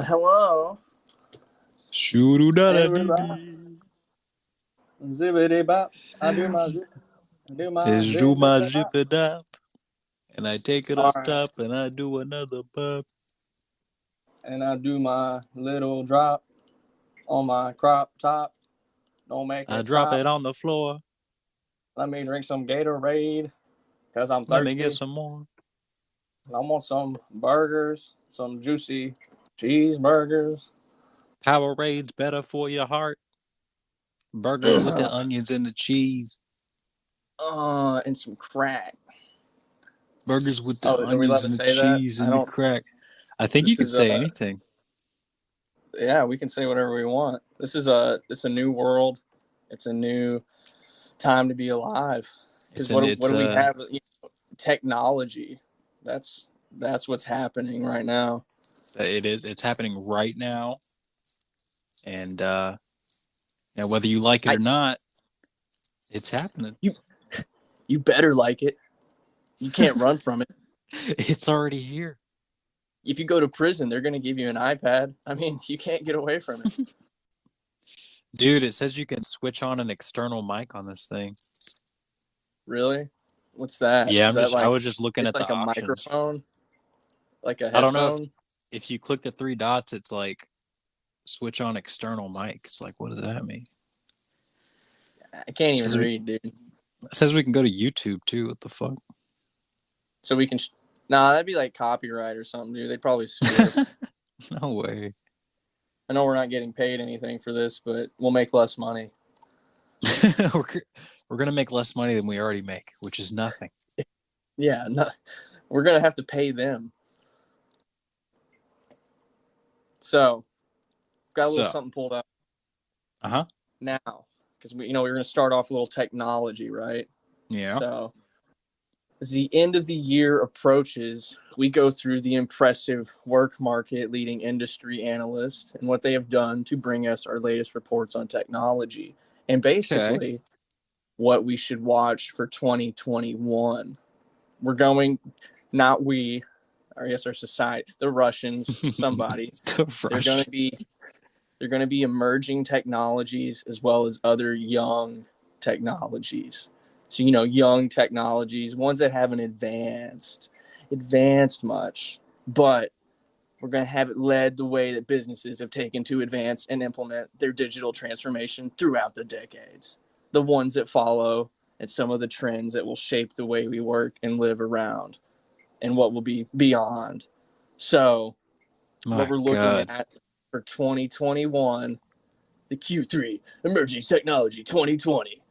Hello. Shoo da Hey, da we're dee back. dee. Zippity bop. I do my zip. I do my Is do zippity my bop. zipper dop, and I take it All up right. top, and I do another pop. And I do my little drop on my crop top. Don't make I it drop stop. it on the floor. Let me drink some Gatorade because I'm Let me get thirsty. some more. I want some burgers, some juicy cheeseburgers. Powerade's better for your heart. Burgers with the onions and the cheese. And some crack. Burgers with the Oh, are we allowed onions to and the say that? cheese I and the don't. crack. I think you This could is say anything. yeah, we can say whatever we want. It's a new world. It's a new time to be alive. Because what It's do we have? Technology. That's that's what's happening right now. it is. It's happening right now, and whether you like it I or not, it's happening. you you better like it. You can't run from it. It's already here. If you go to prison, they're going to give you an iPad. I mean, you can't get away from it. Dude, it says you can switch on an external mic on this thing. Really? What's that? Yeah, Is that I like was just looking it's at the like a options. microphone, like a I don't know headphone? if you click the three dots, it's like switch on external mic. It's like, what does that mean? I can't It even says we, read, dude. it says we can go to YouTube too. What the fuck? So we can. Nah, that'd be like copyright or something, dude. They'd probably sue us. No way. I know we're not getting paid anything for this, but we'll make less money. we're, we're gonna make less money than we already make, which is nothing. Yeah, no, we're gonna have to pay them. So, got a little So, something pulled out uh-huh. now because we're gonna start off a little technology, right? Yeah. So, as the end of the year approaches, we go through the impressive work market leading industry analysts and what they have done to bring us our latest reports on technology, and Okay. basically what we should watch for 2021. We're going, not we, or I guess our society, the Russians, somebody. To They're going Rush. to be they're going to be emerging technologies as well as other young technologies. So young technologies, ones that haven't advanced much, but we're going to have it led the way that businesses have taken to advance and implement their digital transformation throughout the decades. The ones that follow and some of the trends that will shape the way we work and live around and what will be beyond. So, what My we're looking God. at for 2021, the Q3 Emerging Technology 2020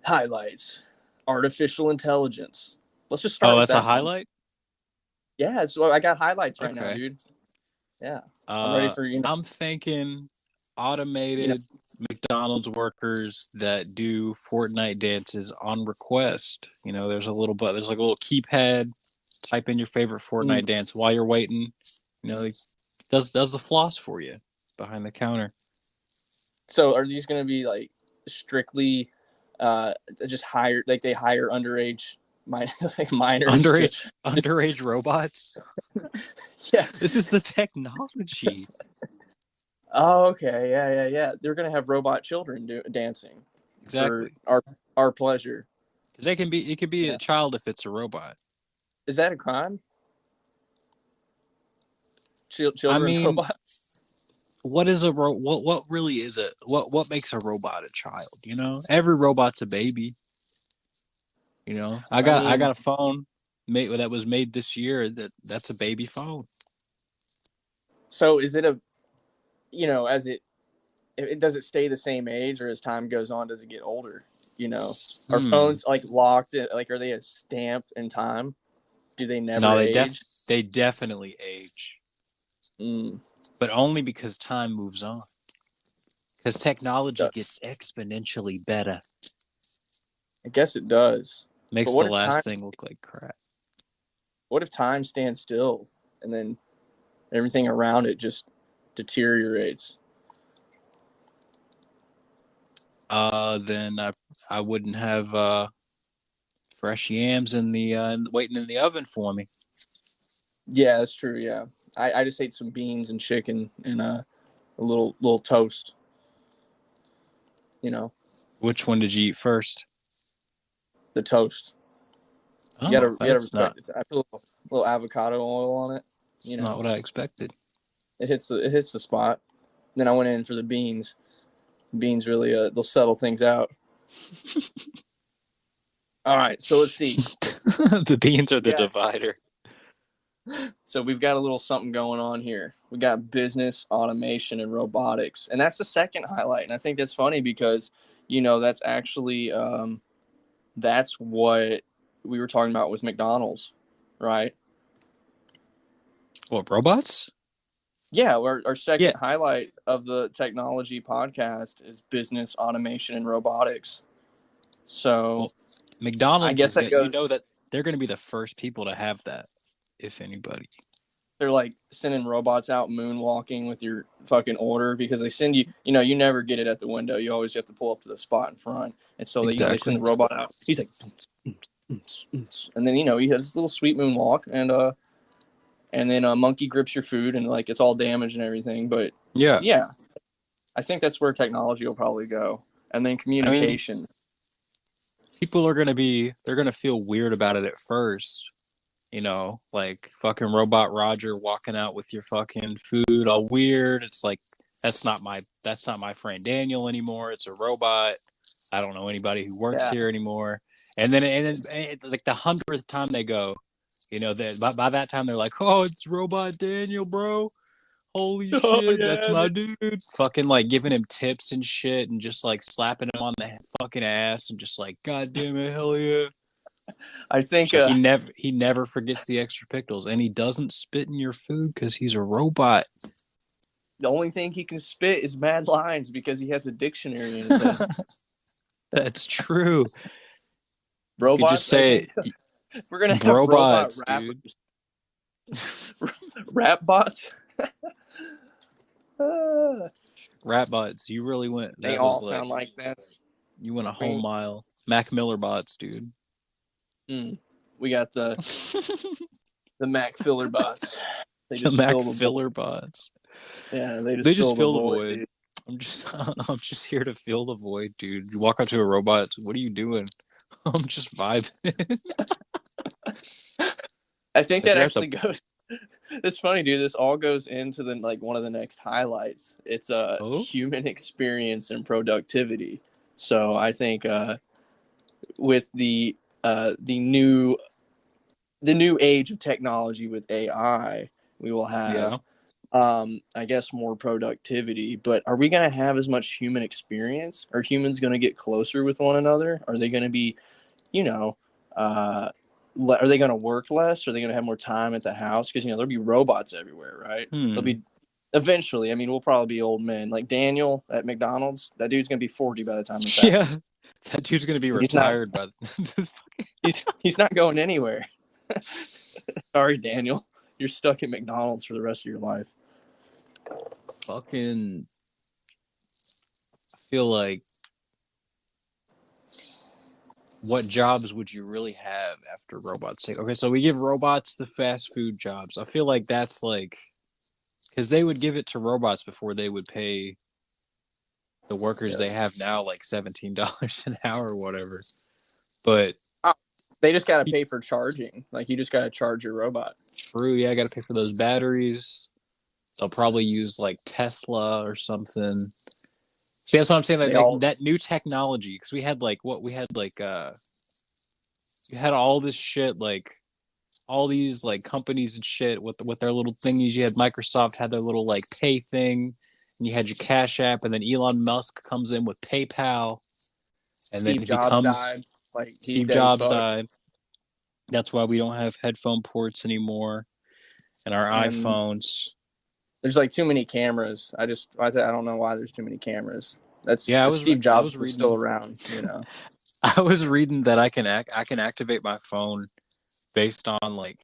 highlights artificial intelligence. Let's just Oh, start with that's a that one. highlight? Yeah, so I got highlights right now, Okay. dude. Yeah, I'm ready for I'm thinking you know. automated McDonald's workers that do Fortnite dances on request. There's like a little keypad. Type in your favorite Fortnite Mm. dance while you're waiting. It does the floss for you behind the counter. So are these going to be like strictly just hire like they hire underage like minors to Underage robots. yeah. This is the technology. Oh, okay. Yeah. They're going to have robot children dancing for Exactly. our pleasure. Because it could be Yeah. a child if it's a robot. Is that a crime? I Children mean, robot? what really is it? What makes a robot a child? Every robot's a baby. I I mean, got a phone made that was made this year. That's a baby phone. so is it a as it does it stay the same age, or as time goes on does it get older? Are Hmm. phones like locked like are they a stamp in time? Do they No, never age? they definitely age, Mm. but only because time moves on. Because technology gets exponentially better. I guess it does. But Makes the last thing look like crap. what if time stands still and then everything around it just deteriorates? Then I wouldn't have fresh yams in the waiting in the oven for me. Yeah, that's true. Yeah. I just ate some beans and chicken and a little toast. You know, Which one did you eat first? the toast. Oh, You gotta that's respect not it. I put a little avocado oil on it. You that's not know, what I expected. it hits the spot. Then I went in for the beans. Beans really they'll settle things out. All right, so let's see. The beans are the Yeah. divider. So we've got a little something going on here. We got business, automation, and robotics, and that's the second highlight. And I think that's funny because that's actually that's what we were talking about with McDonald's, right? What, robots? Yeah, our Yeah. second highlight of the technology podcast is business, automation, and robotics. So Well, I McDonald's guess is that gonna, you goes. know that they're gonna be the first people to have that, if anybody. They're like sending robots out moonwalking with your fucking order because they send you, you never get it at the window. You always have to pull up to the spot in front. And so they send Exactly. the robot out. He's like, and then, he has this little sweet moonwalk and then a monkey grips your food and like it's all damaged and everything. But Yeah. yeah, I think that's where technology will probably go. And then I mean, communication. people they're gonna feel weird about it at first. Like fucking robot Roger walking out with your fucking food all weird. It's like that's not my friend Daniel anymore. It's a robot. I don't know anybody who works Yeah. here anymore. And then like the 100th time they go, that by that time they're like, oh, it's robot Daniel, bro. Holy Oh, shit, that's yeah. my dude. Fucking like giving him tips and shit and just like slapping him on the fucking ass and just like, God damn it, hell yeah. I It's think like he never forgets the extra pickles and he doesn't spit in your food because he's a robot. the only thing he can spit is mad lines because he has a dictionary in his head. That's true. You could just Robots, I say think we're gonna have robot robots, dude. rappers, rap bots. uh, Rat bots. You really went. they That all was like sound like that. you went a I whole mean, mile. Mac Miller bots, dude. we got the Mac filler bots. They The just Mac fill the void. filler bots. Yeah, they They just just fill the fill the void, void. dude. I'm just I'm just here to fill the void, dude. You walk up to a robot. What are you doing? I'm just vibing. I It's think like that you're at the actually goes. It's funny, dude. This all goes into the like one of the next highlights. It's oh human experience and productivity. So I think with the new age of technology with AI, we will have yeah. I guess more productivity. But are we going to have as much human experience? Are humans going to get closer with one another? Are they going to be, you know, uh, are they going to work less? Are they going to have more time at the house? Because there'll be robots everywhere, right? There'll Hmm. be eventually. I mean, we'll probably be old men like Daniel at McDonald's. That dude's going to be 40 by the time he Yeah. passes. That dude's gonna be He's not. retired by this He's not going anywhere. Sorry, Daniel. You're stuck at McDonald's for the rest of your life. fucking. I feel like what jobs would you really have after robots take? Okay, so we give robots the fast food jobs. I feel like that's like because they would give it to robots before they would pay the workers Yeah. they have now like $17 an hour or whatever. But Oh, they just got to pay for charging. Like you just got to charge your robot. true, yeah, I got to pay for those batteries. They'll probably use like Tesla or something. See, that's what I'm saying. They Like all that new technology, because we had all this shit, like all these like companies and shit with their little thingies. You had Microsoft had their little like pay thing, and you had your Cash App, and then Elon Musk comes in with PayPal, and then Steve he Jobs becomes died. Like he's Steve dead as Jobs fuck. died. That's why we don't have headphone ports anymore in our And iPhones. there's like too many cameras. I don't know why there's too many cameras. That's Yeah, if Steve I Jobs was was still reading around. I was reading that I can activate my phone based on like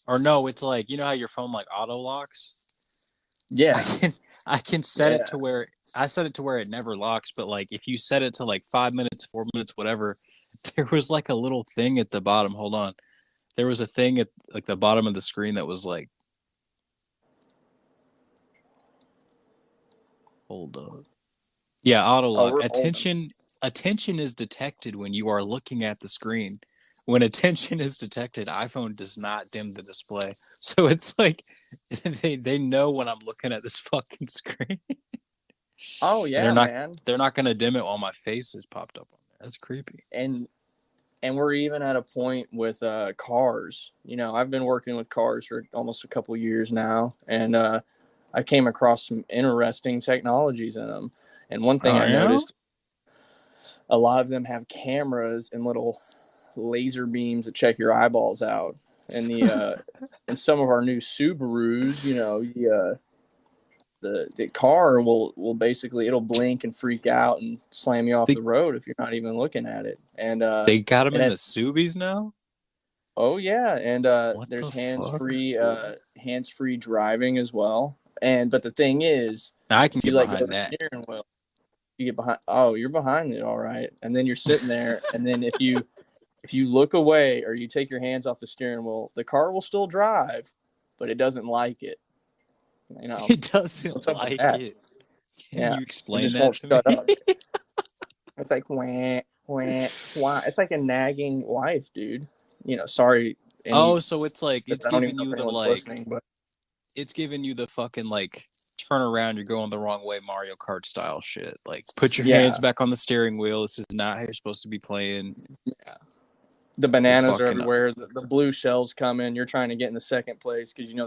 or no, it's like you know how your phone like auto locks. I Yeah, can I can set it yeah. to where I set it to where it never locks, but like if you set it to like 5 minutes, 4 minutes, whatever, there was like a little thing at the bottom. Hold on, there was a thing at like the bottom of the screen that was like Hold up. Yeah, auto Oh, lock. we're old. Attention is detected when you are looking at the screen. When attention is detected, iPhone does not dim the display. So it's like they know when I'm looking at this fucking screen. Oh And they're yeah, not man. they're not gonna dim it while my face is popped up on there. That's creepy. And we're even at a point with cars. I've been working with cars for almost a couple years now, and I came across some interesting technologies in them. And one thing Oh I yeah? noticed, a lot of them have cameras and little laser beams that check your eyeballs out. And the and some of our new Subarus, the car will basically, it'll blink and freak out and slam you off They the road if you're not even looking at it. And they got them it in has the Subies now? oh yeah, and What there's the fuck? hands free driving as well. And but the thing is, Now I can if you get let go of behind the that. steering wheel, you get behind. Oh, you're behind it, all right. And then you're sitting there, and then if you look away or you take your hands off the steering wheel, the car will still drive, but it doesn't like it. It doesn't What's up with like that? it. Can Yeah, you it explain just that won't to me? shut up. It's like wah wah wah. It's like a nagging wife, dude. Sorry, Oh, any. so it's like I don't even know if anyone's listening, but it's giving you the fucking like turn around, you're going the wrong way Mario Kart style shit. Like put your hands yeah, back on the steering wheel. This is not how you're supposed to be playing. the You're bananas are fucking up. everywhere. The blue shell's coming. You're trying to get in the second place because the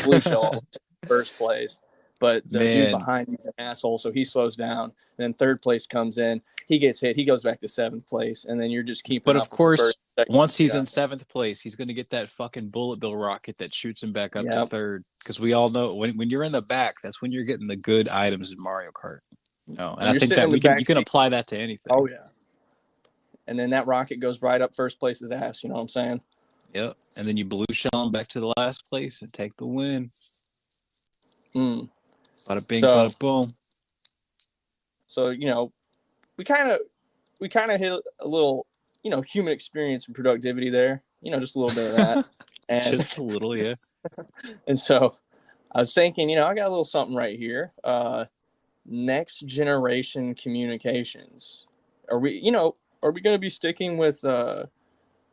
blue shell always in first place. But the dude Man. behind you is an asshole, so he slows down. And then third place comes in. He gets hit. He goes back to seventh place, and then you're just keeping But of up with the course, first, second once he's guy. in seventh place, he's gonna get that fucking bullet bill rocket that shoots him back up to Yep. third. Because we all know when you're in the back, that's when you're getting the good items in Mario Kart. And When I you're think sitting that in the you back can seat, apply that to anything. oh yeah. And then that rocket goes right up first place's ass. You know what I'm saying? Yep. And then you blue shell him back to the last place and take the win. Mm. Bada bing, So bada boom. so we kind of hit a little human experience and productivity there. Just a little bit of that. And Just a little, yeah. and so I was thinking, I got a little something right here. Next generation communications. Are we, are we going to be sticking with are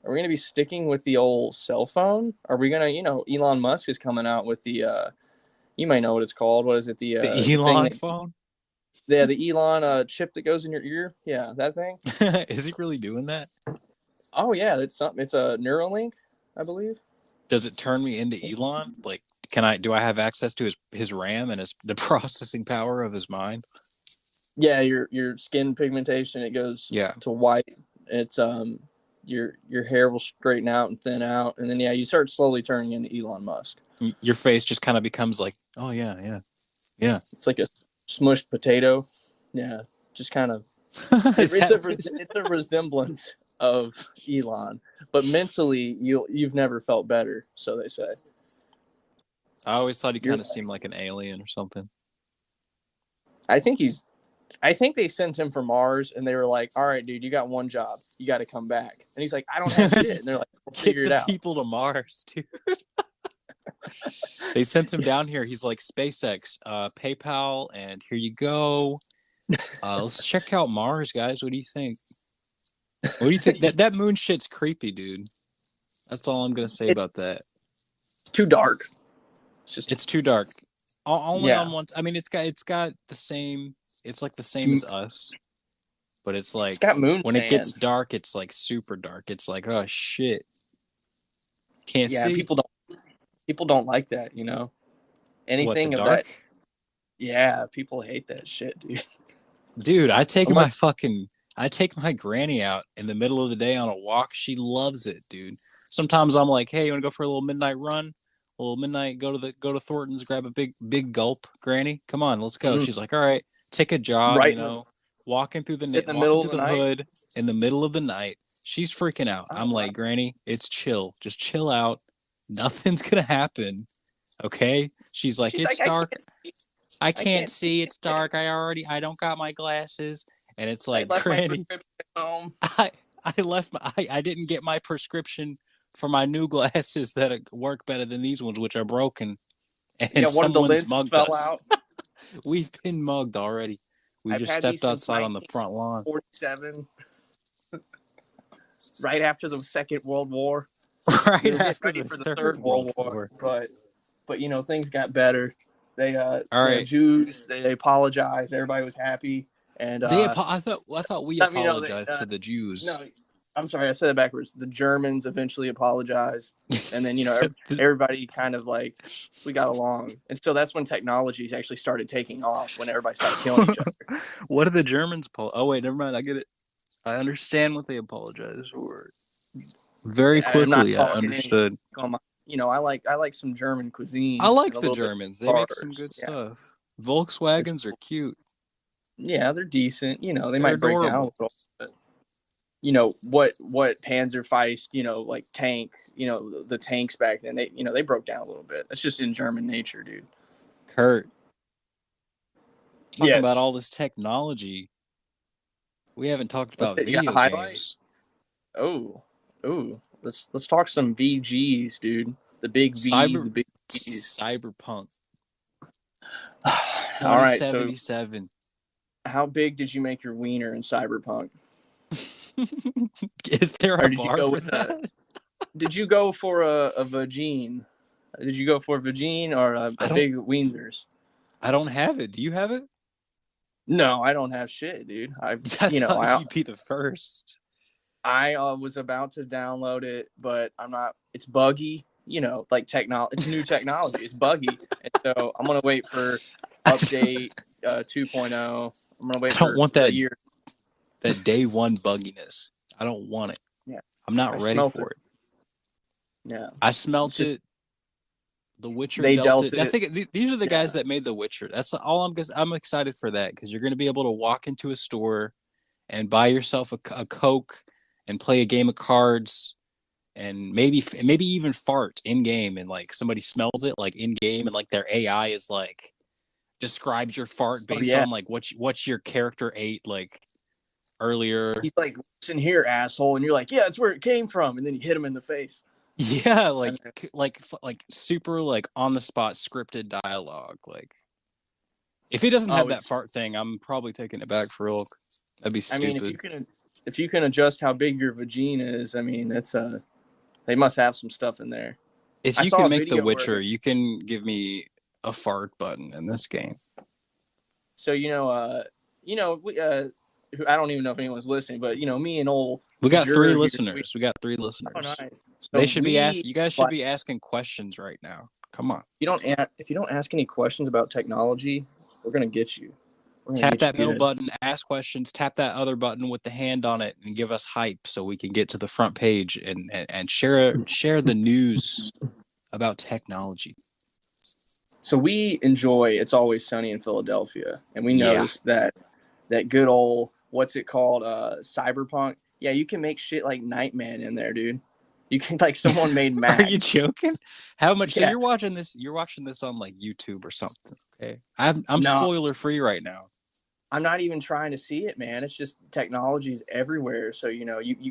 we going to be sticking with the old cell phone? Are we going to, Elon Musk is coming out with the you may know what it's called. What is it? The The thing Elon that, phone? yeah, the Elon chip that goes in your ear. Yeah, that thing. Is he really doing that? Oh yeah, it's something. It's a Neuralink, I believe. Does it turn me into Elon? Like, do I have access to his RAM and the processing power of his mind? Yeah, your skin pigmentation, it goes Yeah. to white. It's your hair will straighten out and thin out, and then yeah, you start slowly turning into Elon Musk. Your face just kind of becomes like, oh yeah, yeah, yeah. It's like a smushed potato. Yeah, just kind of Is it's that a what it is? it's a resemblance of Elon, but mentally you've never felt better, so they say. I always thought he You're, kind of seemed like an alien or something. I think he's I think they sent him for Mars, and they were like, "All right, dude, you got one job. You got to come back." And he's like, "I don't have shit." And they're like, "We'll Get figure it the out." people to Mars, dude. They sent him down here. He's like SpaceX, PayPal, and here you go. Let's check out Mars, guys. What do you think? What do you think? That moon shit's creepy, dude. That's all I'm gonna say It's about that. too dark. It's just It's too dark. Only yeah. on one. I mean, it's got the same. It's like the same as It's, us, but it's it's like got moon when it gets sand. dark, it's like super dark. It's like, oh shit, can't Yeah, see. people don't like that. What, the Anything of that. dark? Yeah, people hate that shit, dude. Dude, I'm like, I take my granny out in the middle of the day on a walk. She loves it, dude. Sometimes I'm like, hey, you want to go for a little midnight run? A little midnight, go to Thornton's, grab a big gulp, Granny. Come on, let's go. mm, She's like, all right, take a jog, right in the walking middle through of the the night. hood in the middle of the night. She's freaking out. Oh I'm wow. like, Granny, it's chill. Just chill out. Nothing's gonna happen. Okay? She's like, She's it's like, I dark. can't see. I I can't can't see see. It's anything. dark. I don't got my glasses. And it's I like, left my Granny, prescription at home. I I didn't get my prescription for my new glasses that work better than these ones, which are broken. Yeah, And one of the someone's lenses mugged fell us. out. We've been mugged already. We I've just had these stepped since outside on the front lawn. 1947, right after the Second World War. We Right were getting after ready the for the Third Third World World War, War. but things got better. They All the right. Jews they apologized. Everybody was happy, and I thought we apologized to the no, Jews. I'm sorry, I said it backwards. The Germans eventually apologized, and then Said the- everybody kind of like we got along, and so that's when technologies actually started taking off. When everybody stopped killing each other. what did the Germans Oh wait, never mind. I get it. I understand what they apologize for. Very I'm not quickly, I talking any understood. on my. I like some German I cuisine and like a the little bit Germans. They of make some cars. good Yeah, stuff. it's Volkswagens are cool. cute. Yeah, they're decent. They They're might break down a adorable. little. But, what Panzerfaust, like tank, the tanks back then, they broke down a little bit. That's just in German nature, dude. Kurt, talking about Yes. all this technology, we haven't talked Let's about hit. You got a video highlight? games. Oh, oh. Let's talk some VGs, dude. The big V, Cyber the big G's. Cyberpunk All right. So, 2077. how big did you make your wiener in Cyberpunk? Is there Or a did you bar go for with a? that? Did you go for a vagine? Did you go for a vagine or I a don't big wieners? I don't have it. Do you have it? No, I don't have shit, dude. I thought you'd be the first. I was about to download it, but I'm not. It's buggy, like technology. It's new technology. It's buggy, and so I'm gonna wait for I update 2.0. I'm gonna wait don't for want the that year. day one bugginess. I don't want it. Yeah, I'm not I ready smelt it. for it. Yeah, I it's smelt just it. The Witcher they dealt dealt it. I it. think these are the guys Yeah. that made The Witcher. That's all I'm. I'm excited for that because you're going to be able to walk into a store and buy yourself a Coke and play a game of cards and maybe even fart in game and like somebody smells it like in game and like their AI is like describes your fart Oh based yeah. on like what your character ate like earlier. He's like, listen here, asshole, and you're like, yeah, that's where it came from, and then you hit him in the face. Yeah, like And then, super like on the spot scripted dialogue. Like if it doesn't have oh, that it's. fart thing, I'm probably taking it back for real. That'd be I mean, stupid. if you can adjust how big your vagina is, I mean, that's they must have some stuff in there. If I you saw can a make The video Witcher, where you can give me a fart button in this game. so I don't even know if anyone's listening, but me and old We got three Jur here, we listeners. We got three oh listeners. nice. So They should be we asking. You guys should like be asking questions right now. Come on, if you don't ask any questions about technology, we're gonna get you. We're gonna tap get you that middle good. button, ask questions. Tap that other button with the hand on it, and give us hype so we can get to the front page and share the news about technology. So we enjoy It's Always Sunny in Philadelphia, and we Yeah. noticed that good old what's it called cyberpunk. Yeah, you can make shit like Nightman in there, dude. You can like someone made Are you Mac. joking? How much? So Yeah. you're watching this? You're watching this on like YouTube or something? Okay. I'm No, spoiler free right now. I'm not even trying to see it, man. It's just technology's everywhere. So, you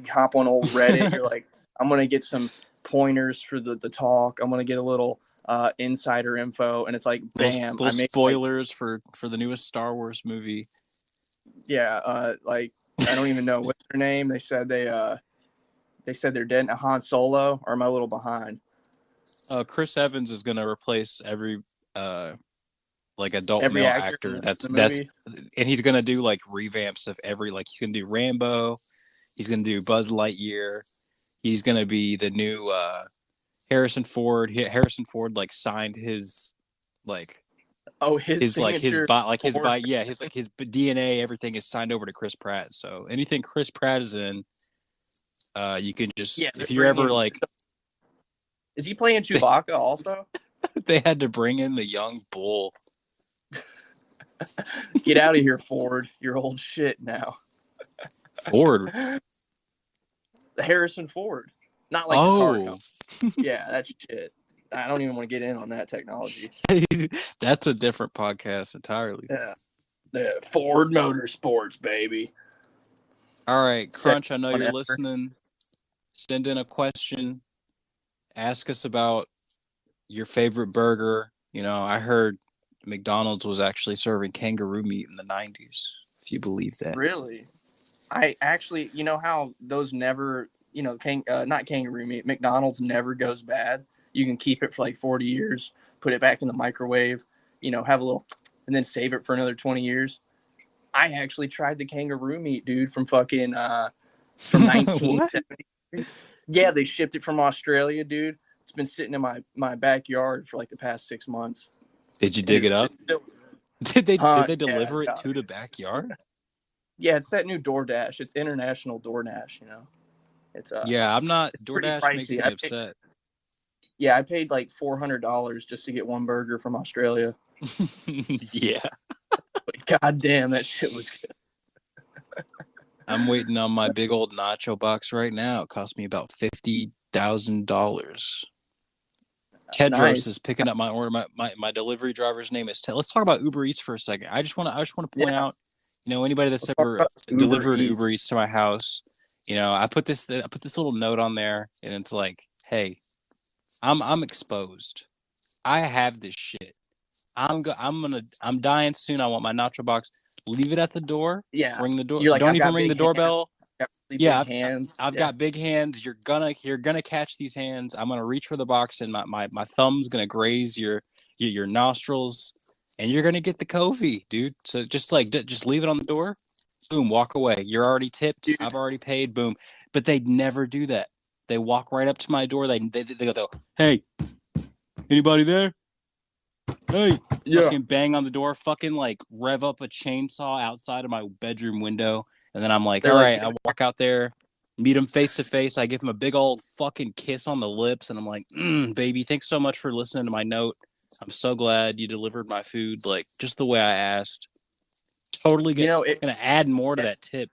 hop on old Reddit, you're like, I'm gonna get some pointers for the talk. I'm gonna get a little insider info, and it's like, bam, Little I made like, spoilers for the newest Star Wars movie. yeah, like I don't even know what's their name. They said they're dead. Han Solo, or am I a little behind? Chris Evans is gonna replace every uh like adult Every male actor in actor. the That's movie. and he's gonna do like revamps of every like he's gonna do Rambo. He's gonna do Buzz Lightyear. He's gonna be the new Harrison Ford. Harrison Ford like signed his like Oh, his his signature bot like his Ford. body yeah his DNA everything is signed over to Chris Pratt. So anything Chris Pratt is in, you can just Yeah, they're if you're ever bringing. like Is he playing Chewbacca also? they had to bring in the young bull. Get out of here, Ford. You're old shit now. Ford. Harrison Ford, not like the car Oh, company. Yeah, that's shit. I don't even want to get in on that technology. that's a different podcast entirely. Yeah, Ford Motorsports, baby. All right, Second Crunch, I know one you're ever. listening. Send in a question. Ask us about your favorite burger. You know, I heard McDonald's was actually serving kangaroo meat in the 90s, if you believe that. Really? I actually, you know how those never, not kangaroo meat. McDonald's never goes bad. You can keep it for like 40 years, put it back in the microwave, have a little, and then save it for another 20 years. I actually tried the kangaroo meat, dude, from What? 1970. Yeah, they shipped it from Australia, dude. It's been sitting in my backyard for like the past 6 months, Did you and dig it up? it's still, Did they yeah, deliver it yeah, to the backyard? yeah. It's that new DoorDash. It's international DoorDash. It's Yeah, I'm not. pretty DoorDash makes pricey. me upset. I paid like $400 just to get one burger from Australia. Yeah. But god damn, that shit was good. I'm waiting on my big old nacho box right now. It cost me about $50,000. Tedros Nice. is picking up my order. My delivery driver's name is Ted. Let's talk about Uber Eats for a second. I just want to point Yeah. out, anybody that's Let's talk ever about Uber delivered Eats. Uber Eats to my house, I put this little note on there, and it's like, hey, I'm exposed. I have this shit. I'm dying soon. I want my nacho box. Leave it at the door. Yeah. Ring the door. You're like, Don't I've even got ring the big hands. doorbell. I've got really Yeah, big I've hands. I've Yeah. got big hands. You're gonna catch these hands. I'm gonna reach for the box, and my thumb's gonna graze your nostrils, and you're gonna get the Kofi, dude. So just leave it on the door. Boom, walk away. You're already tipped. Dude. I've already paid. Boom. But they'd never do that. They walk right up to my door. They go, hey, anybody there? Hey, Yeah. fucking bang on the door. Fucking like rev up a chainsaw outside of my bedroom window. And then I'm like, They're all like, right, I walk out there, meet him face to face. I give him a big old fucking kiss on the lips. And I'm like, baby, thanks so much for listening to my note. I'm so glad you delivered my food, like just the way I asked. Totally it gonna add more to that tip.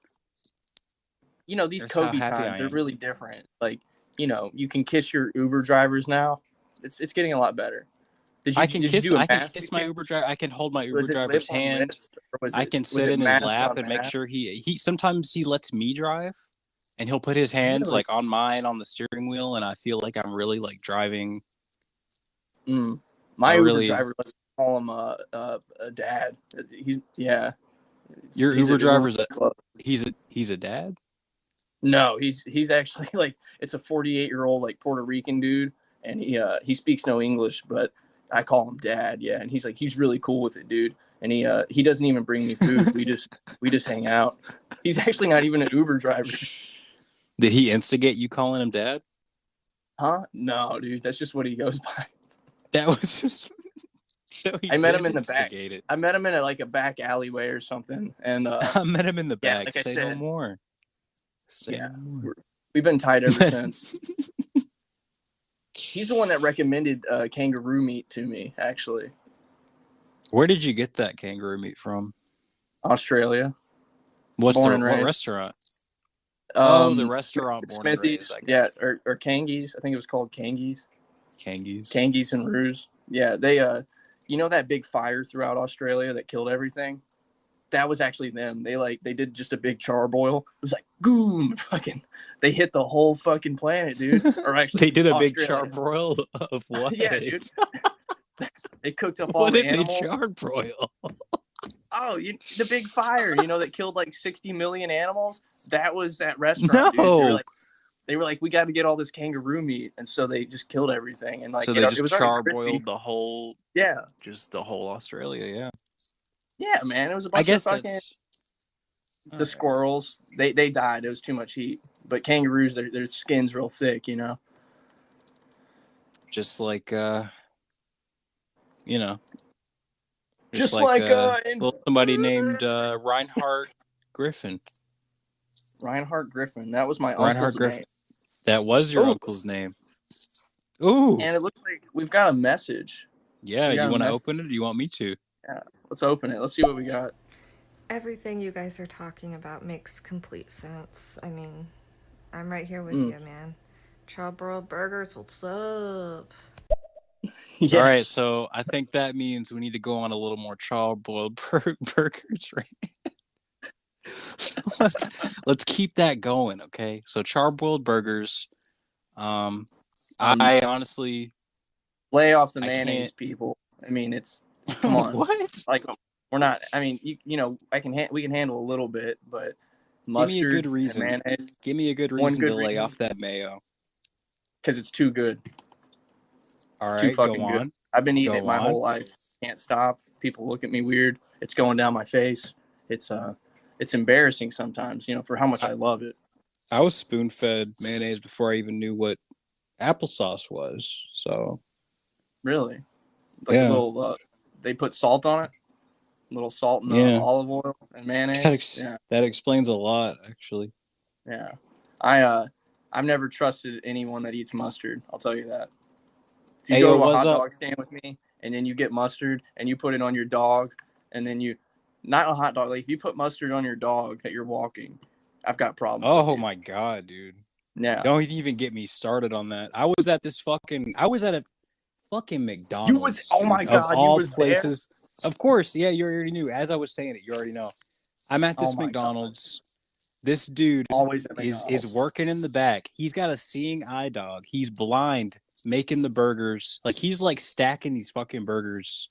these That's how Kobe happy times, I they're am. really different. Like, you can kiss your Uber drivers now. It's getting a lot better. Did you do a I can massive kiss my Uber kiss? driver. I can hold my Uber Was it lip driver's on hand. lips, or was I it can was sit it in his mask lap on and make mask? sure he sometimes he lets me drive, and he'll put his hands Really? like on mine on the steering wheel, and I feel like I'm really like driving Mm. a My Uber really driver, let's call him a dad. your He's Uber we're really driver's close. he's a dad. No, he's actually like, it's a 48-year-old like Puerto Rican dude, and he speaks no English, but I call him dad. Yeah, and he's really cool with it, dude. And he doesn't even bring me food. We just hang out. He's actually not even an Uber driver. Did he instigate you calling him dad? Huh? No, dude, that's just what he goes by. That was just so he I met him did in the back. instigate it. I met him in like a back alleyway or something, and I met him in the yeah, back. like I Say no said, more. Say yeah, no more. we've been tight ever since. He's the one that recommended kangaroo meat to me, actually. Where did you get that kangaroo meat from? Australia, What's born the and what raised. restaurant? Oh, the Smith, restaurant born and raised. Smithies, I got yeah, or Kangies. I think it was called Kangies. Kangies. Kangies and Roos. Yeah, they that big fire throughout Australia that killed everything. That was actually them. They did just a big charboil. It was like boom, fucking. They hit the whole fucking planet, dude. Or actually, They did a big Australia. charbroil of what? Yeah, dude. They cooked up all What the did they animals. charbroil? Oh, the big fire, that killed like 60 million animals. That was that restaurant, dude. No. They were like, we got to get all this kangaroo meat, and so they just killed everything, and like So it, they it just was already crispy. charboiled the whole, Yeah, just the whole Australia. Yeah. yeah, man. It was a I bunch of guess fucking that's all the right. squirrels. They died. It was too much heat. But kangaroos, their skin's real thick. Just like you know, just Just like like somebody named Reinhard Griffin. Reinhardt Griffin. That was my Reinhard uncle's Griffin. name. That was your Oh, uncle's name. Ooh. and it looks like we've got a message. Yeah, We you got a want to message. open it or you want me to? Yeah, let's open it. Let's see what we got. Everything you guys are talking about makes complete sense. I mean, I'm right here with you, man. Charbroiled burgers, what's up? Yes. All right, so I think that means we need to go on a little more charbroiled burgers, right? So let's keep that going, okay? So charbroiled burgers. I honestly lay off the I mayonnaise, can't. people. I mean, it's Come on. What? Like, we're not. I mean, we can handle a little bit, but Give me a good mustard and reason. mayonnaise. Give me a good One reason good to lay reason, off that mayo. because it's too good. All It's too right, go fucking good. on. I've been eating it Go my on. whole life. Can't stop. People look at me weird. It's going down my face. It's embarrassing sometimes, for how much I love it. I was spoon fed mayonnaise before I even knew what applesauce was. So Really, like a yeah, little. They put salt on it. A little salt and yeah. olive oil and mayonnaise. Yeah, That explains a lot, actually. yeah. I've never trusted anyone that eats mustard. I'll tell you that. If you Hey go yo, to a what's hot up? dog stand with me and then you get mustard and you put it on your dog and then not a hot dog, like if you put mustard on your dog that you're walking, I've got problems with Oh you. my god, dude! Yeah. Don't even get me started on that. I was at a fucking McDonald's, Oh dude, my of God, you all was there? places. Of course, yeah, you already knew. As I was saying it, you already know. I'm at Oh this my God. McDonald's. This dude Always at is McDonald's. working in the back. He's got a seeing eye dog. He's blind, making the burgers. Like he's like stacking these fucking burgers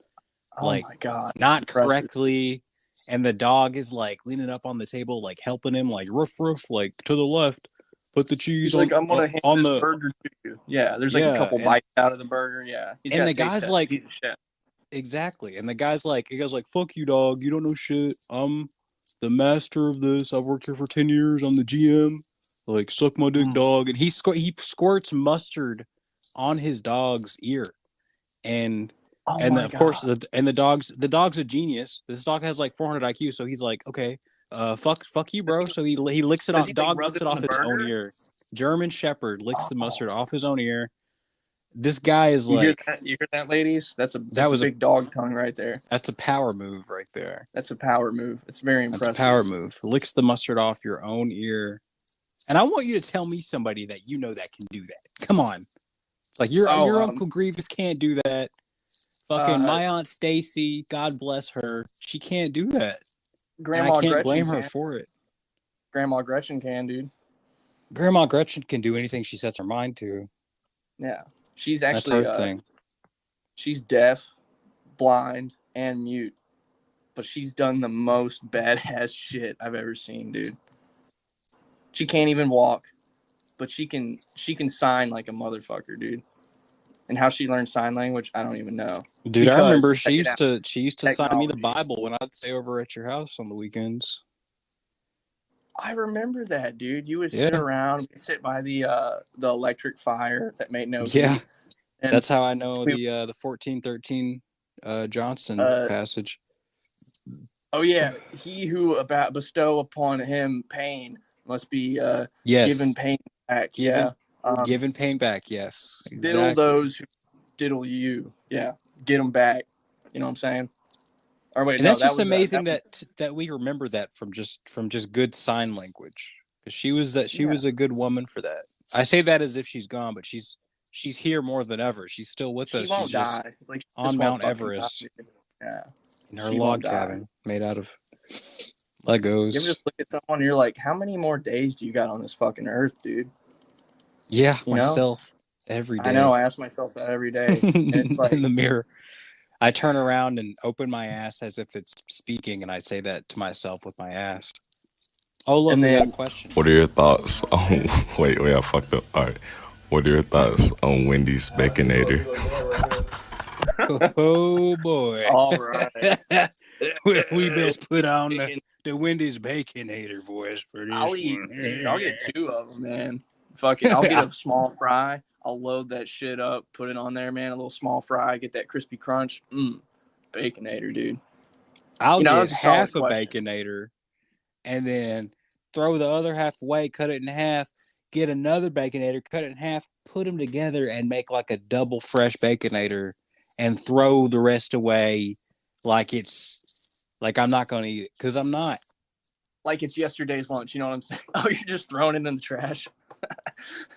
Oh like my God. not Impressive. correctly. And the dog is like leaning up on the table, like helping him, like roof roof, like to the left. Put the cheese He's like, I'm gonna hand on this the burger to you. Yeah, there's like a yeah, couple bites out of the burger. Yeah, he's and got the taste guy's test. like He's a chef. exactly, and the guy's like, he goes like, "Fuck you, dog. You don't know shit. I'm the master of this. I've worked here for 10 years. I'm the GM. Like, suck my dick, dog." And he squirts mustard on his dog's ear, and Oh and my of course God. the dog's a genius. This dog has like 400 IQ, so he's like, okay, fuck you, bro. So he licks it Does off. he like Dog rub licks it it on off the his own burger? ear. German Shepherd licks the Oh. mustard off his own ear. This guy is You hear like, that? You hear that, ladies? That's that a was a big dog tongue right there. that's a power move right there. That's a power move. It's very That's a impressive. power move. Licks the mustard off your own ear. And I want you to tell me somebody that you know that can do that. Come on. It's like your Uncle Grievous can't do that. Fucking my Aunt Stacy, God bless her, she can't do that. And I Grandma can't Gretchen blame her can. for it. Grandma Gretchen can, dude. Grandma Gretchen can do anything she sets her mind to. Yeah, she's That's actually her thing. she's deaf, blind, and mute, but she's done the most badass shit I've ever seen, dude. She can't even walk, but she can sign like a motherfucker, dude. And how she learned sign language, I don't even know. Dude, I remember Check it out, she used to sign me the technology. Bible when I'd stay over at your house on the weekends. I remember that, dude. You would Yeah. sit around, sit by the electric fire that made no Yeah. heat. And that's how I know the 1413 Johnson passage. Oh yeah, he who about bestow upon him pain must be Yes. given pain back. Given pain back. Yes, Diddle exactly. those who diddle you. Yeah, get them back. You know what I'm saying? Or wait, And no, that's that just was amazing that we remember that from just good sign language. Because she was a good woman for that. I say that as if she's gone, but she's here more than ever. She's still with she us. won't She's just die. Like she on just won't Mount fucking Everest die. Yeah, in her she log won't die. cabin made out of You ever Legos. just look at someone and you're like, how many more days do you got on this fucking earth, dude? Yeah, You myself every day. I know. I ask myself that every day, and it's like in the mirror. I turn around and open my ass as if it's speaking, and I say that to myself with my ass. Oh, look, we got a question. What are your thoughts on... Wait, I fucked up. All right. What are your thoughts on Wendy's Baconator? Oh, boy. All right. we best put on the Wendy's Baconator voice for this I'll get two of them, man. Fuck it. I'll get a small fry. I'll load that shit up, put it on there, man. A little small fry, get that crispy crunch. Baconator, dude. I'll get that's a half a solid question. Baconator and then throw the other half away, cut it in half, get another Baconator, cut it in half, put them together and make like a double fresh Baconator and throw the rest away like I'm not going to eat it, because I'm not. Like it's yesterday's lunch, you know what I'm saying? Oh, you're just throwing it in the trash?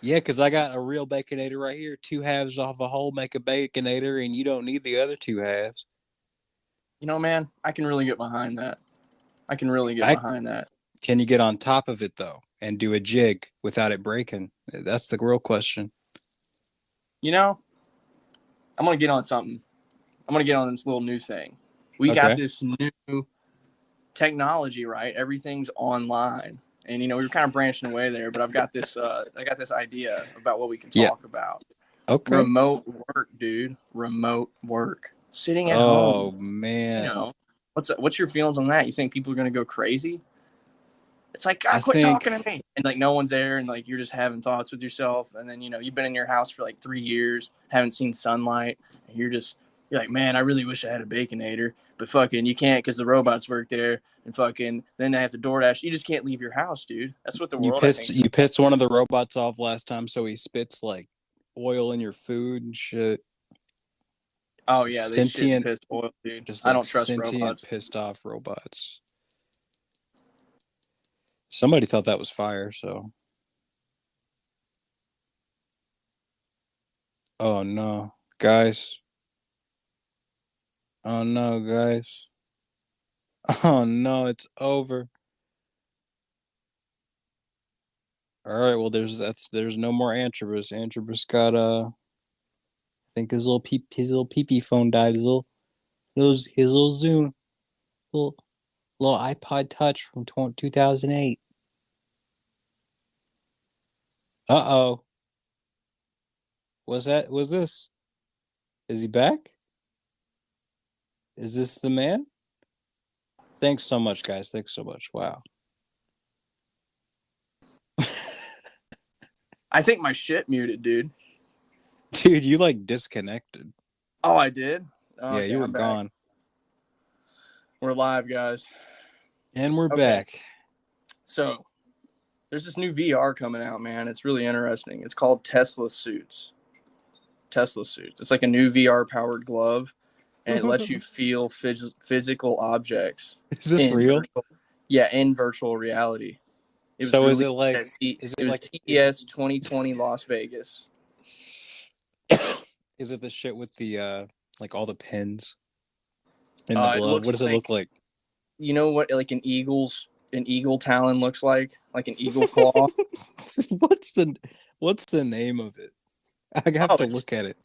Yeah, because I got a real Baconator right here. 2 halves off a whole make a Baconator, and you don't need the other 2 halves. You know, man, I can really get behind that. I can really get behind that. Can you get on top of it, though, and do a jig without it breaking? That's the real question. You know, I'm going to get on something. I'm gonna get on this little new thing. We got Okay. this new technology, right? Everything's online, and we were kind of branching away there, but I've got this. I got this idea about what we can Yeah. talk about. Okay. Remote work, dude. Remote work. Sitting at Oh home. man. What's your feelings on that? You think people are gonna go crazy? It's like, I God, quit think talking to me. And like no one's there, and like you're just having thoughts with yourself. And then, you've been in your house for like 3 years, haven't seen sunlight, and you're like, man, I really wish I had a Baconator. But fucking you can't because the robots work there, and fucking then they have to DoorDash. You just can't leave your house, dude. That's what the you world I pissed think. you pissed one of the robots off last time, so he spits like oil in your food and shit. Oh yeah, Just they shit and sentient, piss oil, dude. just I like don't trust sentient, robots. pissed off robots. Somebody thought that was fire, so. Oh no, guys. Oh no, guys. Oh no, it's over. All right, well there's no more Antrobus. Antrobus got I think his little pee phone died. His little Zoom little little iPod Touch from 2008. Uh-oh. Was this? Is he back? Is this the man? Thanks so much, guys. Thanks so much. Wow. I think my shit muted, dude. Dude, you like disconnected. Oh, I did? Yeah, Okay, you were I'm back. gone. We're live, guys. And we're Okay. back. So there's this new VR coming out, man. It's really interesting. It's called Tesla Suits. Tesla Suits. It's like a new VR powered glove, and it lets you feel physical objects Is this real? in virtual reality. It was So is released it like at is it it was like CES 2020 Las Vegas. is it the shit with the like all the pins in the It glove? What looks does it look like? you know what like an eagle talon looks like an eagle claw. What's the name of it? I have to look at it.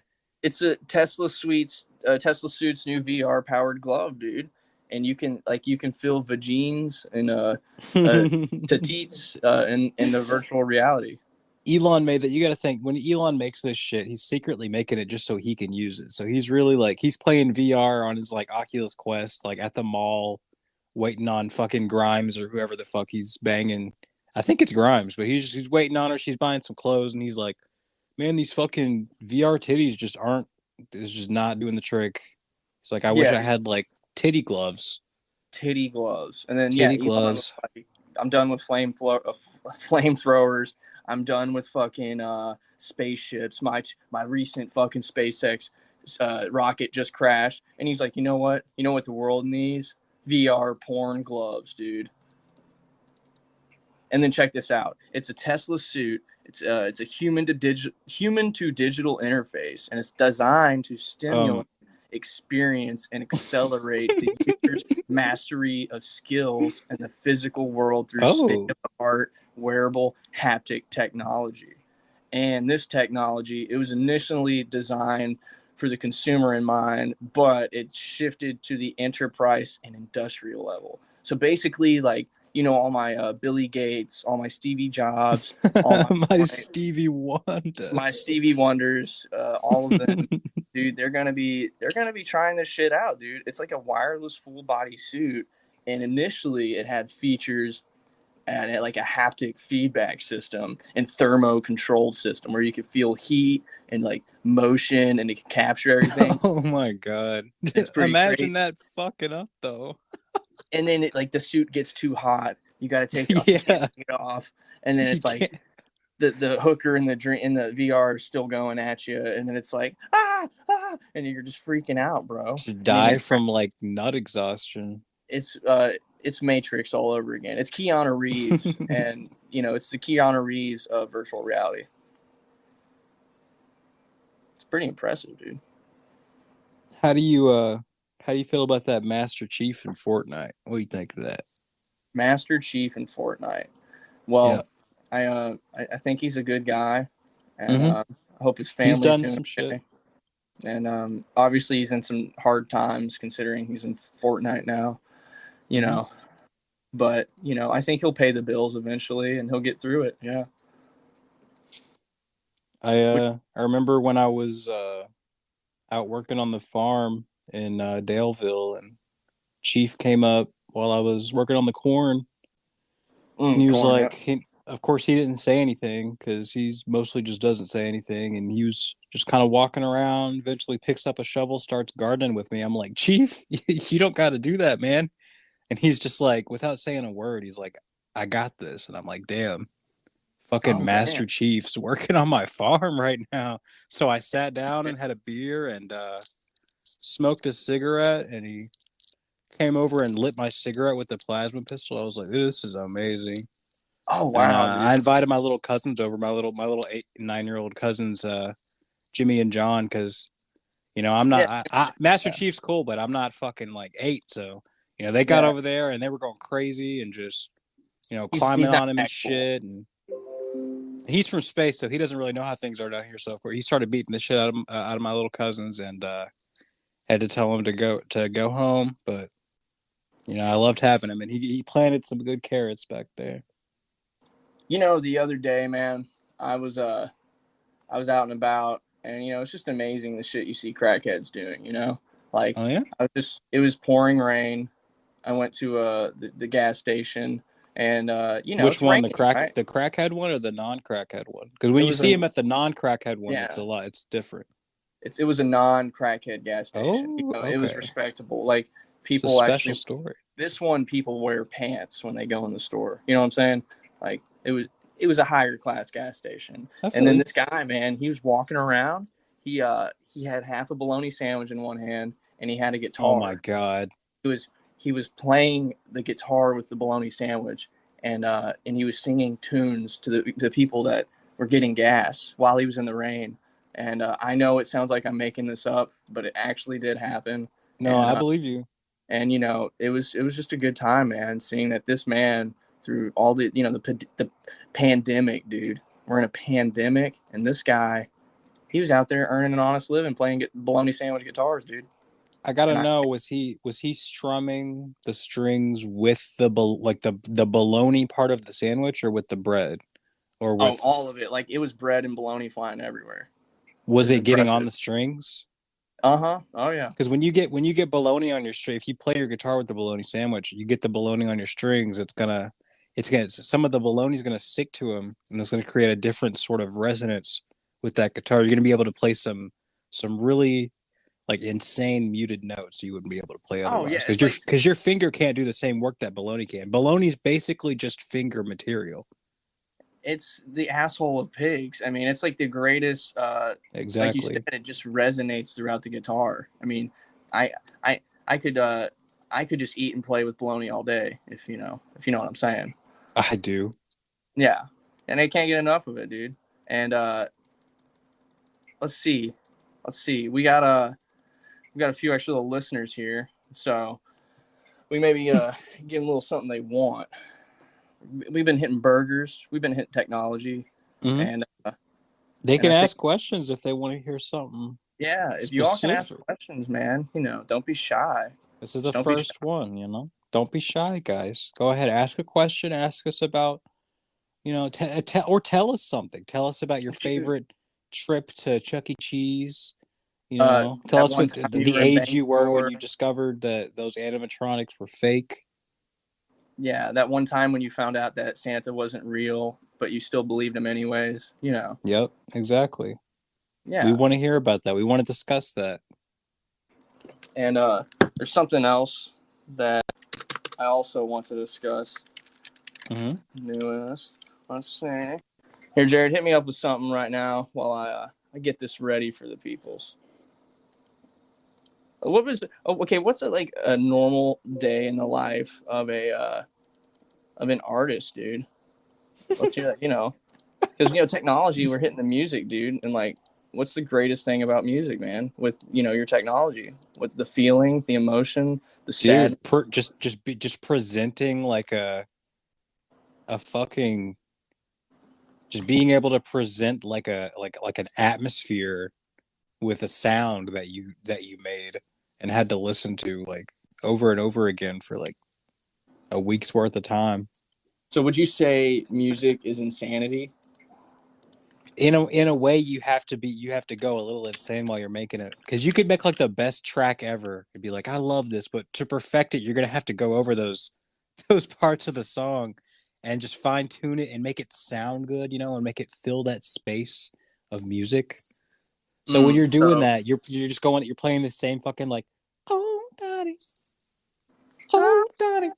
It's a Tesla Suits new VR powered glove, dude. And you can feel vagines and tatites in the virtual reality. Elon made that. You got to think when Elon makes this shit, he's secretly making it just so he can use it. So he's really like he's playing VR on his like Oculus Quest, like at the mall, waiting on fucking Grimes or whoever the fuck he's banging. I think it's Grimes, but he's waiting on her. She's buying some clothes, and he's like, "Man, these fucking VR titties just aren't. It's just not doing the trick." It's like I wish I had like titty gloves. Titty gloves, and then Titty Elon gloves. was like, I'm done with flamethrowers. I'm done with fucking spaceships. My recent fucking SpaceX rocket just crashed, and he's like, you know what? You know what the world needs? VR porn gloves, dude. And then check this out. It's a Tesla suit. It's a human to digital interface, and it's designed to stimulate, experience, and accelerate the user's mastery of skills in the physical world through state-of-the-art wearable haptic technology. And this technology, it was initially designed for the consumer in mind, but it shifted to the enterprise and industrial level. So basically, like, all my Billy Gates, all my Stevie Jobs, all my Stevie Wonders, my Stevie Wonders, all of them, dude. They're gonna be trying this shit out, dude. It's like a wireless full body suit, and initially it had features and like a haptic feedback system and thermo controlled system where you could feel heat and like motion and it could capture everything. Oh my god! It's pretty Imagine crazy. that fucking up though. And then the suit gets too hot. You got to take it off. Yeah. You can't take it off. And then it's like the hooker in the VR is still going at you. And then it's like, and you're just freaking out, bro. To die from like nut exhaustion. It's Matrix all over again. It's Keanu Reeves, and it's the Keanu Reeves of virtual reality. It's pretty impressive, dude. How do you feel about that Master Chief in Fortnite? What do you think of that? Master Chief in Fortnite. Well, yeah. I think he's a good guy, and I hope his family's done doing some okay. shit. And obviously he's in some hard times considering he's in Fortnite now, you Mm-hmm. know. But I think he'll pay the bills eventually, and he'll get through it. Yeah. I remember when I was out working on the farm in Daleville, and Chief came up while I was working on the corn, and he was Corn. like, Yep. of course, he didn't say anything because he's mostly just doesn't say anything, and he was just kind of walking around. Eventually, picks up a shovel, starts gardening with me. I'm like, Chief, you don't got to do that, man. And he's just like, without saying a word, he's like, I got this, and I'm like, damn. Fucking Oh damn. Master Chief's working on my farm right now. So I sat down and had a beer and smoked a cigarette, and he came over and lit my cigarette with the plasma pistol. I was like, this is amazing. Oh And wow, I dude. invited my little cousins over, my little 8 and 9 year old cousins, Jimmy and John, because I'm Yeah. not Master Yeah. Chief's cool, but I'm not fucking like 8. So they got Yeah. over there and they were going crazy and just He's climbing not on him and that cool. shit. And he's from space, so he doesn't really know how things are down here. So of course he started beating the shit out of my little cousins, and had to tell him to go home. But I loved having him, and he planted some good carrots back there. The other day, man, I was I was out and about, and it's just amazing the shit you see crackheads doing. Like Oh yeah, it was pouring rain. I went to the gas station, and which it's one, raining, right? the crackhead one or the non-crackhead one? Because when It you was see a him at the non-crackhead one, yeah, it's different. it was a non-crackhead gas station. Oh, It was okay. respectable. Like It's a people special actually, story. this one people wear pants when they go in the store. You know what I'm saying? Like it was a higher class gas station. I And feel then you. this guy, man, he was walking around. He had half a bologna sandwich in one hand, and he had a Oh my guitar. god. He was he was playing the guitar with the bologna sandwich, and he was singing tunes to the people that were getting gas while he was in the rain. And I know it sounds like I'm making this up, but it actually did happen. No, And I believe you. it was just a good time, man. Seeing that this man, through all the pandemic, dude, we're in a pandemic, and this guy, he was out there earning an honest living playing bologna sandwich guitars, dude. I gotta And I know, was he strumming the strings with the bologna part of the sandwich, or with the bread, or Oh, with all of it. Like it was bread and bologna flying everywhere. was Because it the getting bread. on the strings? Uh huh. Oh yeah. Because when you get bologna on your string, if you play your guitar with the bologna sandwich, you get the bologna on your strings. It's gonna some of the bologna is gonna stick to them, and it's gonna create a different sort of resonance with that guitar. You're gonna be able to play some really like insane muted notes you wouldn't be able to play Oh otherwise yeah. because It's your like because your finger can't do the same work that bologna can. Bologna's basically just finger material. it's the asshole of pigs. I mean, it's like the greatest. Like you said, Exactly. it just resonates throughout the guitar. I mean, I I I could I could just eat and play with bologna all day if you know what I'm saying. I do. Yeah, and I can't get enough of it, dude. And let's see, we got a few extra little listeners here, so we maybe give them a little something they want. We've been hitting burgers, we've been hitting technology, Hmm. and They and can I think ask questions if they want to hear something yeah, if you all can ask specific. questions, man, don't be shy. This is the Just don't be shy. first one. Don't be shy, guys. Go ahead, ask a question. Ask us about, or tell us something. Tell us about your Shoot. favorite trip to Chuck E. Cheese. Tell That us one what time you the were in age you were when Bangor. you discovered that those animatronics were fake. Yeah, that one time when you found out that Santa wasn't real, but you still believed him anyways. Yep, exactly. We Yeah. want to hear about that. We want to discuss that. And there's something else that I also want to discuss. Mm-hmm. Newest. Let's see. Here, Jared, hit me up with something right now while I get this ready for the peoples. What was okay? What's like a normal day in the life of an artist, dude? What's because technology, we're hitting the music, dude, and like, what's the greatest thing about music, man? With your technology, with the feeling, the emotion, the sad. Dude, just presenting like a fucking just being able to present like an atmosphere with a sound that you made and had to listen to like over and over again for like a week's worth of time. So would you say music is insanity? In a way, you have to go a little insane while you're making it, because you could make like the best track ever and be like, I love this, but to perfect it, you're gonna have to go over those parts of the song and just fine tune it and make it sound good, and make it fill that space of music. So when you're doing that, you're just going, you're playing the same fucking like, oh daddy, oh daddy.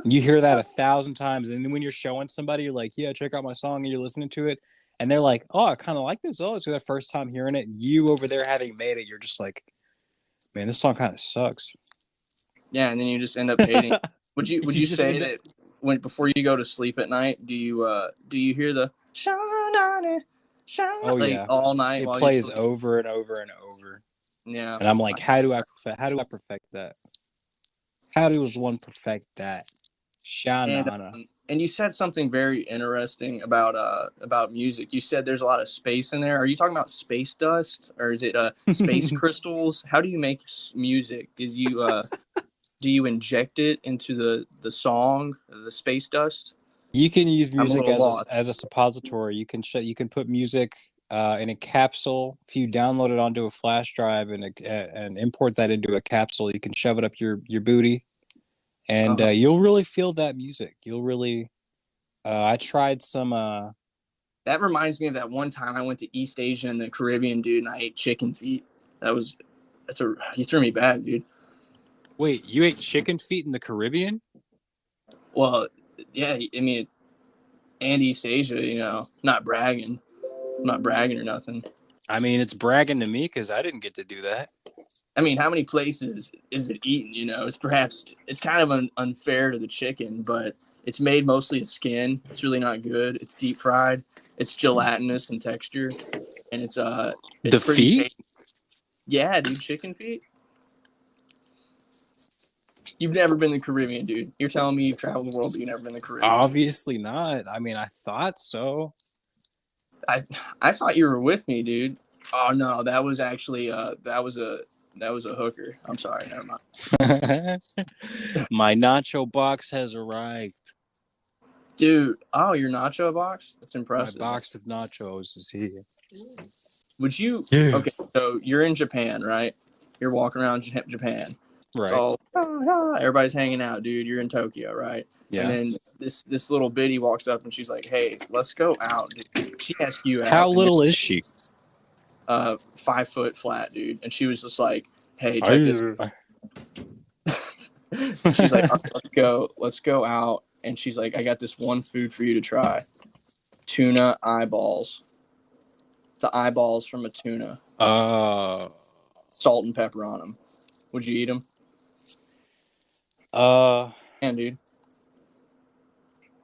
You hear that 1,000 times, and then when you're showing somebody, you're like, yeah, check out my song, and you're listening to it, and they're like, oh, I kind of like this. Oh, it's their first time hearing it. You over there having made it, you're just like, man, this song kind of sucks. Yeah, and then you just end up hating. Would you say that before you go to sleep at night, do you hear the oh like yeah, all night? it while plays you over and over and over. Yeah, and I'm like, how do I perfect that? How does one perfect that? And you said something very interesting about music. You said there's a lot of space in there. Are you talking about space dust, or is it space crystals? How do you make music? Is you do you inject it into the song, the space dust? You can use music as a suppository. You can put music in a capsule. If you download it onto a flash drive and import that into a capsule, you can shove it up your booty, and you'll really feel that music. You'll really. I tried some. That reminds me of that one time I went to East Asia and the Caribbean, dude, and I ate chicken feet. You threw me back, dude. Wait, you ate chicken feet in the Caribbean? Well, yeah, I mean, and East Asia, not bragging. I'm not bragging or nothing. I mean, it's bragging to me because I didn't get to do that. I mean, how many places is it eaten? It's kind of unfair to the chicken, but it's made mostly of skin. It's really not good. It's deep fried. It's gelatinous in texture, and it's the pretty feet. tasty. Yeah, dude, chicken feet. You've never been to the Caribbean, dude. You're telling me you've traveled the world, but you've never been to the Caribbean. Obviously not. I mean, I thought so. I thought you were with me, dude. Oh no, that was actually that was a hooker. I'm sorry, never mind. My nacho box has arrived. Dude, oh, your nacho box? That's impressive. My box of nachos is here. Would you? Yeah. Okay, so you're in Japan, right? You're walking around Japan. Right. It's all everybody's hanging out, dude. You're in Tokyo, right? Yeah. And then this little biddy walks up and she's like, "Hey, let's go out." Dude. She asks you out. How little is she? 5 foot flat, dude. And she was just like, "Hey, check this." She's like, let's go out. And she's like, I got this one food for you to try: tuna eyeballs. The eyeballs from a tuna. Salt and pepper on them. Would you eat them? And dude,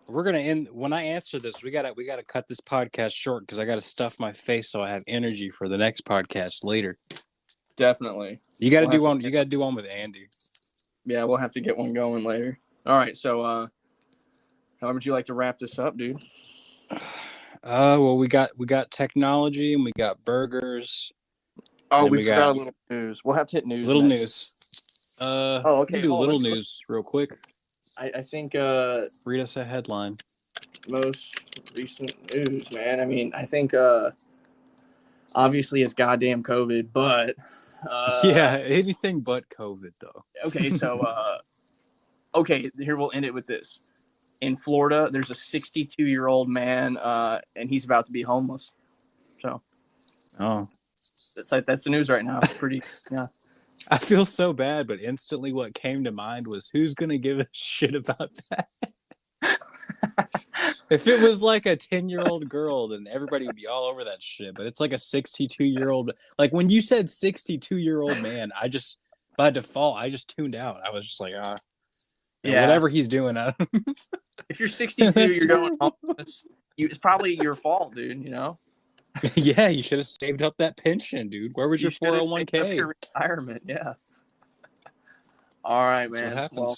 we're gonna end. When I answer this, we gotta cut this podcast short because I gotta stuff my face so I have energy for the next podcast later. Definitely. You gotta do one. You gotta do one with Andy. Yeah, we'll have to get one going later. All right. So, how would you like to wrap this up, dude? Well, we got technology and we got burgers. Oh, we forgot a little news. We'll have to hit news. Little news. Okay. Do little news real quick. I think. Read us a headline. Most recent news, man. I mean, I think. Obviously, it's goddamn COVID, but. Yeah, anything but COVID, though. Okay, so. Okay, here we'll end it with this. In Florida, there's a 62-year-old man, and he's about to be homeless. So. Oh. That's the news right now. Pretty. Yeah. I feel so bad, but instantly what came to mind was, who's going to give a shit about that? If it was like a 10-year-old girl, then everybody would be all over that shit. But it's like a 62-year-old. Like when you said 62-year-old man, by default, I just tuned out. I was just like, yeah, whatever he's doing. If you're 62, you're going homeless. It's probably your fault, dude. Yeah, you should have saved up that pension, dude. Where was your 401k? Your retirement, yeah. All right, man. That's what happens. Well,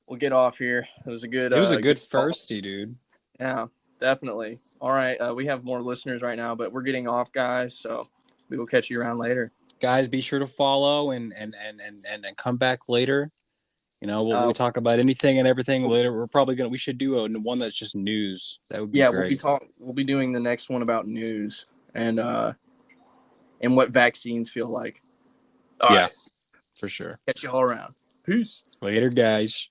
we'll get off here. It was a good. It was a good firstie, dude. Yeah, definitely. All right, we have more listeners right now, but we're getting off, guys. So We will catch you around later. Guys, be sure to follow and come back later. We'll talk about anything and everything later. We should do one that's just news. That would be great. We'll be doing the next one about news and what vaccines feel like. All right. For sure. Catch you all around. Peace. Later, guys.